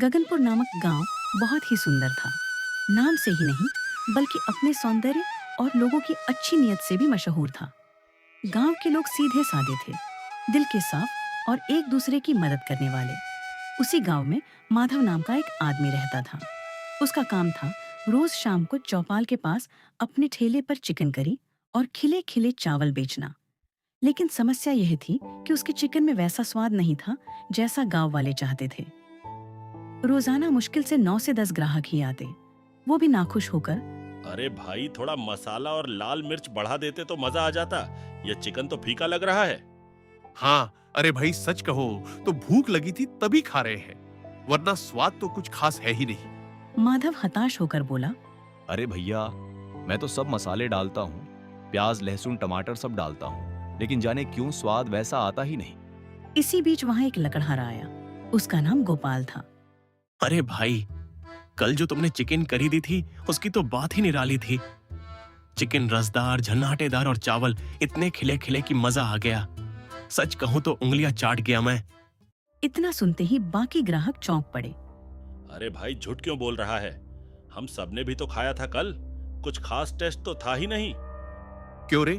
गगनपुर नामक गांव बहुत ही सुंदर था। नाम से ही नहीं बल्कि अपने सौंदर्य और लोगों की अच्छी नीयत से भी मशहूर था। गांव के लोग सीधे साधे थे, दिल के साफ और एक दूसरे की मदद करने वाले। उसी गांव में माधव नाम का एक आदमी रहता था। उसका काम था रोज शाम को चौपाल के पास अपने ठेले पर चिकन करी और खिले खिले चावल बेचना। लेकिन समस्या यह थी कि उसके चिकन में वैसा स्वाद नहीं था जैसा गांव वाले चाहते थे। रोजाना मुश्किल से 9 से 10 ग्राहक ही आते, वो भी नाखुश होकर। अरे भाई, थोड़ा मसाला और लाल मिर्च बढ़ा देते तो मजा आ जाता। ये चिकन तो फीका लग रहा है। हाँ, अरे भाई सच कहो तो भूख लगी थी तभी खा रहे हैं, वरना स्वाद तो कुछ खास है ही नहीं। माधव हताश होकर बोला, अरे भैया, मैं तो सब मसाले डालता हूँ, प्याज लहसुन टमाटर सब डालता हूँ, लेकिन जाने क्यों स्वाद वैसा आता ही नहीं। इसी बीच वहां एक लकड़हारा आया। उसका नाम गोपाल था। अरे भाई, कल जो तुमने चिकन करी दी थी उसकी तो बात ही निराली थी। चिकन रसदार, झन्नाटेदार और चावल इतने खिले खिले कि मजा आ गया। सच कहूं तो उंगलियां चाट गया मैं। इतना सुनते ही बाकी ग्राहक चौंक पड़े। अरे भाई, झूठ क्यों बोल रहा है? हम सबने भी तो खाया था कल। कुछ खास टेस्ट तो था ही नहीं। क्यों रे,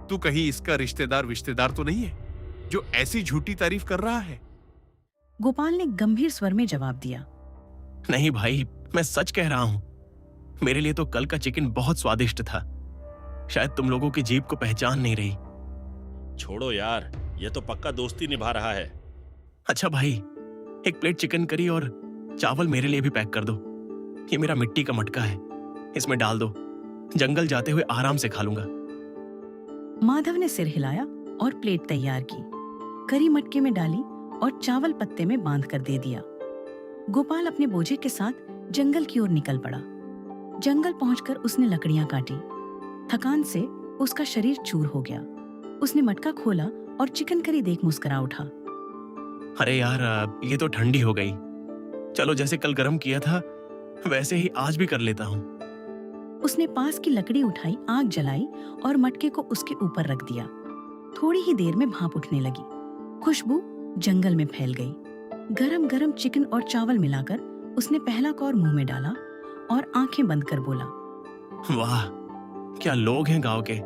तू कहीं इसका रिश्तेदार तो नहीं है जो ऐसी झूठी तारीफ कर रहा है? गोपाल ने गंभीर स्वर में जवाब दिया, नहीं भाई, मैं सच कह रहा हूं। मेरे लिए तो कल का चिकन बहुत स्वादिष्ट था। शायद तुम लोगों की जीभ को पहचान नहीं रही। छोड़ो यार, ये तो पक्का दोस्ती निभा रहा है। अच्छा भाई, एक प्लेट चिकन करी और चावल मेरे लिए भी पैक कर दो। ये मेरा मिट्टी का मटका है, इसमें डाल दो। जंगल जाते हुए आराम से खा लूंगा। माधव ने सिर हिलाया और प्लेट तैयार की, करी मटके में डाली और चावल पत्ते में बांध कर दे दिया। गोपाल अपने बोझे के साथ जंगल की ओर निकल पड़ा। जंगल पहुंचकर उसने लकड़ियां काटी। थकान से उसका शरीर चूर हो गया। उसने मटका खोला और चिकन करी देख मुस्कुरा उठा। अरे यार, ये तो ठंडी हो गई। चलो, जैसे कल गरम किया था वैसे ही आज भी कर लेता हूँ। उसने पास की लकड़ी उठाई, आग जलाई और मटके को उसके ऊपर रख दिया। थोड़ी ही देर में भाप उठने लगी। खुशबू जंगल में फैल गई। गरम गरम चिकन और चावल मिलाकर उसने पहला कौर मुंह में डाला और आंखें बंद कर बोला, वाह, क्या लोग हैं गांव के।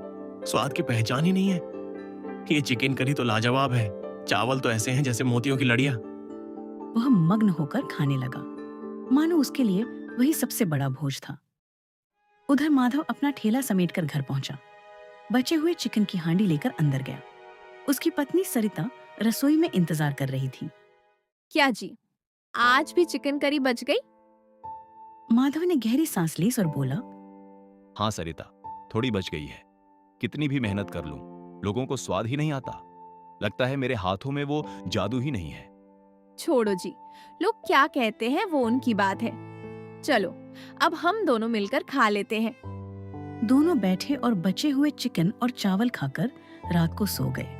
स्वाद की पहचान ही नहीं है। ये चिकन करी तो लाजवाब है। चावल तो ऐसे हैं जैसे मोतियों की लड़ियां। वह मग्न होकर खाने लगा, मानो उसके लिए वही सबसे बड़ा भोज था। उधर माधव अपना ठेला समेटकर घर पहुंचा। बचे हुए चिकन की हांडी लेकर अंदर गया। उसकी पत्नी सरिता रसोई में इंतजार कर रही थी। क्या जी, आज भी चिकन करी बच गई? माधव ने गहरी सांस ली और बोला, हाँ सरिता, थोड़ी बच गई है। कितनी भी मेहनत कर लूं, लोगों को स्वाद ही नहीं आता। लगता है मेरे हाथों में वो जादू ही नहीं है। छोड़ो जी, लोग क्या कहते हैं वो उनकी बात है। चलो, अब हम दोनों मिलकर खा लेते हैं। दोनों बैठे और बचे हुए चिकन और चावल खाकर रात को सो गए।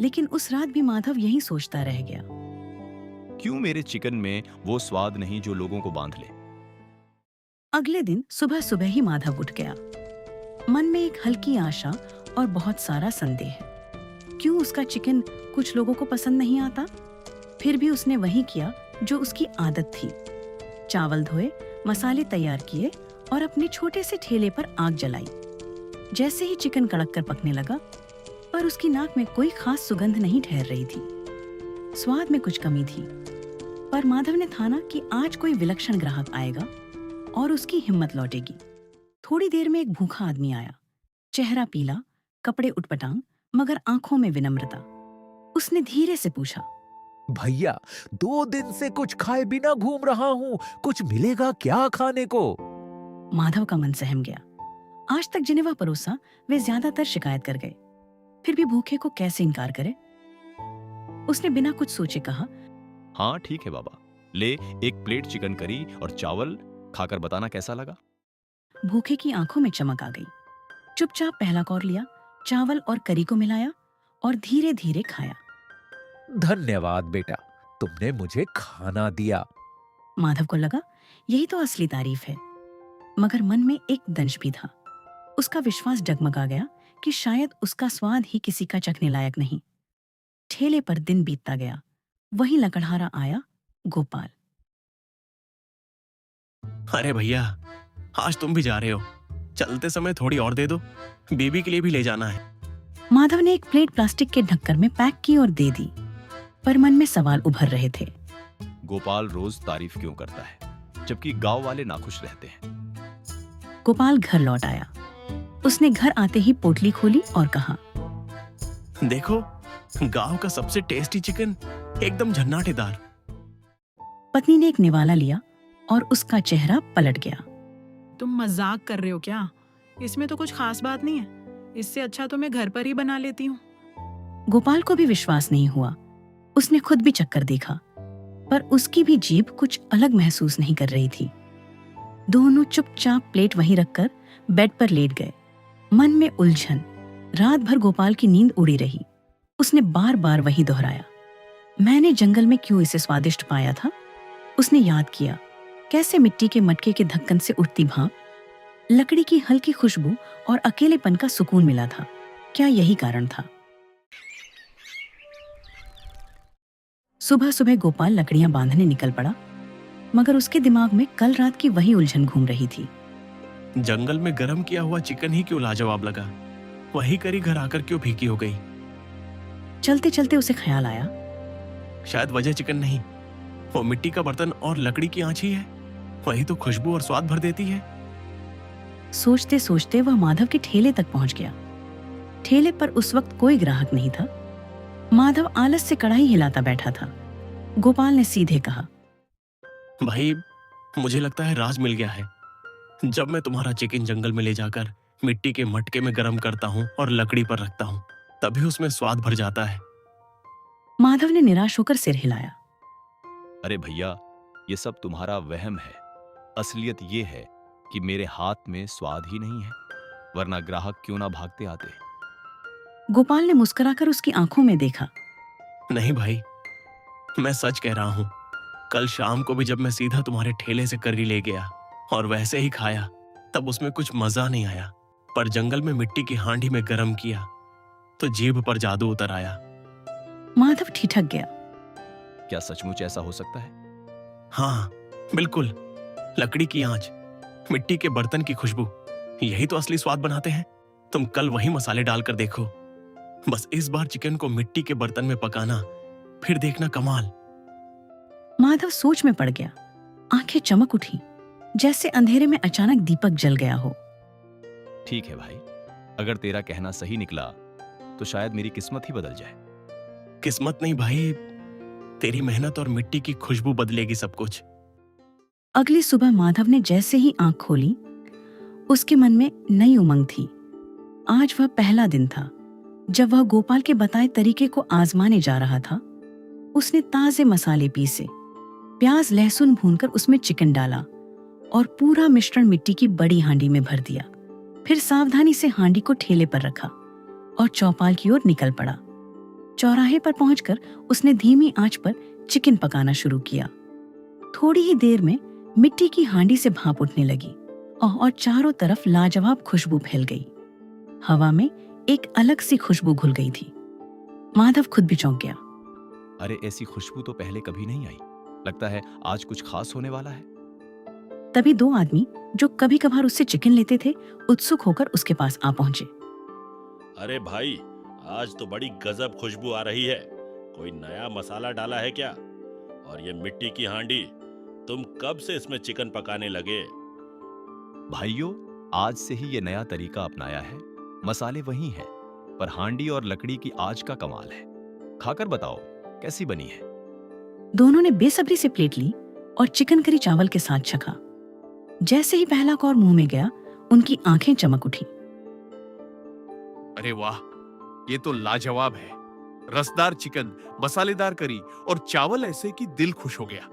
लेकिन उस रात भी माधव यही सोचता रह गया, क्यों मेरे चिकन में वो स्वाद नहीं जो लोगों को बांध ले। अगले दिन सुबह सुबह ही माधव उठ गया। मन में एक हल्की आशा और बहुत सारा संदेह। क्यों उसका चिकन कुछ लोगों को पसंद नहीं आता? फिर भी उसने वही किया जो उसकी आदत थी। चावल धोए, मसाले तैयार किए और अपने छोटे से ठेले पर आग जलाई। जैसे ही चिकन कड़क कर पकने लगा, पर उसकी नाक में कोई खास सुगंध नहीं ठहर रही थी। स्वाद में कुछ कमी थी, पर माधव ने ठाना कि आज कोई विलक्षण ग्राहक आएगा और उसकी हिम्मत लौटेगी। थोड़ी देर में एक भूखा आदमी आया, चेहरा पीला, कपड़े उटपटांग, मगर आंखों में विनम्रता। उसने धीरे से पूछा, भैया, 2 दिन से कुछ खाए बिना घूम रहा हूँ, कुछ मिलेगा क्या खाने को? माधव का मन सहम गया। आज तक जिन्हें वह परोसा वे ज्यादातर शिकायत कर गए, फिर भी भूखे को कैसे इनकार करे। उसने बिना कुछ सोचे कहा, हाँ ठीक है बाबा, ले एक प्लेट चिकन करी और चावल, खाकर बताना कैसा लगा। भूखे की आंखों में चमक आ गई। चुपचाप पहला कौर लिया, चावल और करी को मिलाया और धीरे धीरे खाया। धन्यवाद बेटा, तुमने मुझे खाना दिया। माधव को लगा यही तो असली तारीफ है, मगर मन में एक दंश भी था। उसका विश्वास डगमगा गया कि शायद उसका स्वाद ही किसी का चखने लायक नहीं। ठेले पर दिन बीतता गया। वही लकड़हारा आया, गोपाल। अरे भैया, आज तुम भी जा रहे हो, चलते समय थोड़ी और दे दो, बेबी के लिए भी ले जाना है। माधव ने एक प्लेट प्लास्टिक के ढक्कन में पैक की और दे दी, पर मन में सवाल उभर रहे थे। गोपाल रोज तारीफ क्यों करता है जबकि गांव वाले नाखुश रहते हैं? गोपाल घर लौट आया। उसने घर आते ही पोटली खोली और कहा, देखो, गांव का सबसे टेस्टी चिकन, एकदम झन्नाटेदार। पत्नी ने एक निवाला लिया और उसका चेहरा पलट गया। तुम मजाक कर रहे हो क्या? इसमें तो कुछ खास बात नहीं है। इससे अच्छा तो मैं घर पर ही बना लेती हूँ। गोपाल को भी विश्वास नहीं हुआ। उसने खुद भी चक्कर देखा, पर उसकी भी जीभ कुछ अलग महसूस नहीं कर रही थी। दोनों चुपचाप प्लेट वहीं रखकर बेड पर लेट गए, मन में उलझन। रात भर गोपाल की नींद उड़ी रही। उसने बार बार वही दोहराया, मैंने जंगल में क्यों इसे स्वादिष्ट पाया था। उसने याद किया कैसे मिट्टी के मटके के ढक्कन से उठती भाप, लकड़ी की हल्की खुशबू और अकेलेपन का सुकून मिला था। क्या यही कारण था? सुबह सुबह गोपाल लकड़ियां बांधने निकल पड़ा, मगर उसके दिमाग में कल रात की वही उलझन घूम रही थी। जंगल में गरम किया हुआ चिकन ही क्यों लाजवाब लगा, वही करी घर आकर क्यों फीकी हो गई। चलते चलते उसे ख्याल आया, शायद वजह चिकन नहीं, वो मिट्टी का बर्तन और लकड़ी की आंच ही है। वही तो खुशबू और स्वाद भर देती है। सोचते सोचते वह माधव के ठेले तक पहुंच गया। ठेले पर उस वक्त कोई ग्राहक नहीं था। माधव आलस से कढ़ाई हिलाता बैठा था। गोपाल ने सीधे कहा, भाई, मुझे लगता है राज मिल गया है। जब मैं तुम्हारा चिकन जंगल में ले जाकर मिट्टी के मटके में गर्म करता हूँ और लकड़ी पर रखता हूँ, तभी उसमें स्वाद भर जाता है। माधव ने निराश होकर सिर हिलाया। अरे भैया, ये सब तुम्हारा वहम है। असलियत ये है कि मेरे हाथ में स्वाद ही नहीं है, वरना ग्राहक क्यों ना भागते आते। गोपाल ने मुस्कुराकर उसकी आंखों में देखा। नहीं भाई, मैं सच कह रहा हूँ। कल शाम को भी जब मैं सीधा तुम्हारे ठेले से करी ले गया और वैसे ही खाया, तब उसमें कुछ मजा नहीं आया। पर जंगल में मिट्टी की हांडी में गर्म किया तो जीभ पर जादू उतर आया। माधव ठिठक गया। क्या सचमुच ऐसा हो सकता है? हाँ, बिल्कुल। लकड़ी की आंच, मिट्टी के बर्तन की खुशबू, यही तो असली स्वाद बनाते हैं। तुम कल वही मसाले डालकर देखो। बस इस बार चिकन को मिट्टी के बर्तन में पकाना, फिर देखना कमाल। माधव सोच में पड़ गया। आंखें चमक उठी, जैसे अंधेरे में अचानक दीपक जल गया हो। ठीक है भाई, अगर तेरा कहना सही निकला तो शायद मेरी किस्मत ही बदल जाए। किस्मत नहीं भाई, तेरी मेहनत और मिट्टी की खुशबू बदलेगी सब कुछ। अगली सुबह माधव ने जैसे ही आंख खोली, उसके मन में नई उमंग थी। आज वह पहला दिन था जब वह गोपाल के बताए तरीके को आजमाने जा रहा था। उसने ताजे मसाले पीसे, प्याज लहसुन भूनकर उसमें चिकन डाला और पूरा मिश्रण मिट्टी की बड़ी हांडी में भर दिया। फिर सावधानी से हांडी को ठेले पर रखा और चौपाल की ओर निकल पड़ा। चौराहे पर पहुंचकर उसने धीमी आंच पर चिकन पकाना शुरू किया। थोड़ी ही देर में मिट्टी की हांडी से भाप उठने लगी और चारों तरफ लाजवाब खुशबू फैल गई। हवा में एक अलग सी खुशबू घुल गई थी। माधव खुद भी चौंक गया। अरे, ऐसी खुशबू तो पहले कभी नहीं आई। लगता है आज कुछ खास होने वाला है। तभी दो आदमी जो कभी कभार उससे चिकन लेते थे, उत्सुक होकर उसके पास आ पहुंचे। अरे भाई, आज तो बड़ी गजब खुशबू आ रही है। कोई नया मसाला डाला है क्या? और ये मिट्टी की हांडी, तुम कब से इसमें चिकन पकाने लगे? भाइयों, आज से ही ये नया तरीका अपनाया है। मसाले वही हैं, पर हांडी और लकड़ी की आंच का कमाल है। खाकर बताओ कैसी बनी है। दोनों ने बेसब्री से प्लेट ली और चिकन करी चावल के साथ चखा। जैसे ही पहला कौर मुंह में गया, उनकी आंखें चमक उठी। अरे वाह, ये तो लाजवाब है। रसदार चिकन, मसालेदार करी और चावल ऐसे कि दिल खुश हो गया।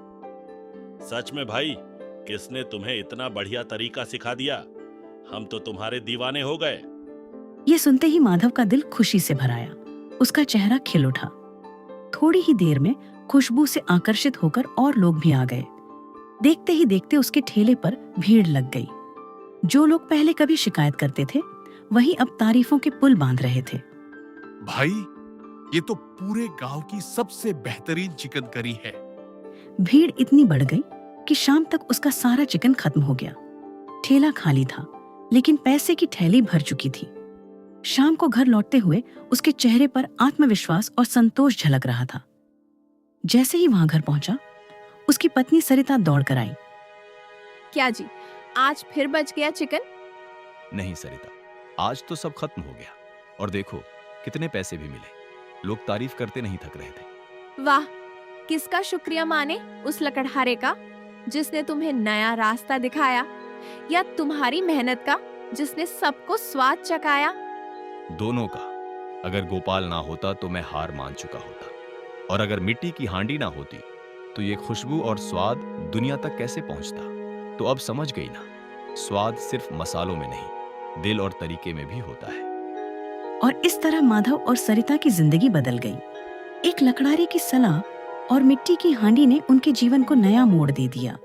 सच में भाई, किसने तुम्हें इतना बढ़िया तरीका सिखा दिया? हम तो तुम्हारे दीवाने हो गए। ये सुनते ही माधव का दिल खुशी से भर आया। उसका चेहरा खिल उठा। थोड़ी ही देर में खुशबू से आकर्षित होकर और लोग भी आ गए। देखते ही देखते उसके ठेले पर भीड़ लग गई। जो लोग पहले कभी शिकायत करते थे, वही अब तारीफों के पुल बांध रहे थे। भाई, ये तो पूरे गांव की सबसे बेहतरीन चिकन करी है। भीड़ इतनी बढ़ गई कि शाम तक उसका सारा चिकन खत्म हो गया। ठेला खाली था, लेकिन पैसे की थैली भर चुकी थी। शाम को घर लौटते हुए उसके चेहरे पर आत्मविश्वास और संतोष झलक रहा था। जैसे ही वहां घर पहुंचा, उसकी पत्नी सरिता दौड़ कर आई। क्या जी, आज फिर बच गया चिकन? नहीं सरिता, आज तो सब खत्म हो गया। और देखो कितने पैसे भी मिले। लोग तारीफ करते नहीं थक रहे थे। वाह, किसका शुक्रिया माने, उस लकड़हारे का जिसने तुम्हें नया रास्ता दिखाया, या तुम्हारी मेहनत का जिसने सबको स्वाद चखाया? दोनों का। अगर गोपाल ना होता तो मैं हार मान चुका होता, और अगर मिट्टी की हांडी ना होती तो ये खुशबू और स्वाद दुनिया तक कैसे पहुंचता। तो अब समझ गई ना, स्वाद सिर्फ मसालों में नहीं, दिल और तरीके में भी होता है। और इस तरह माधव और सरिता की जिंदगी बदल गई। एक लकड़ारे की सलाह और मिट्टी की हांडी ने उनके जीवन को नया मोड़ दे दिया।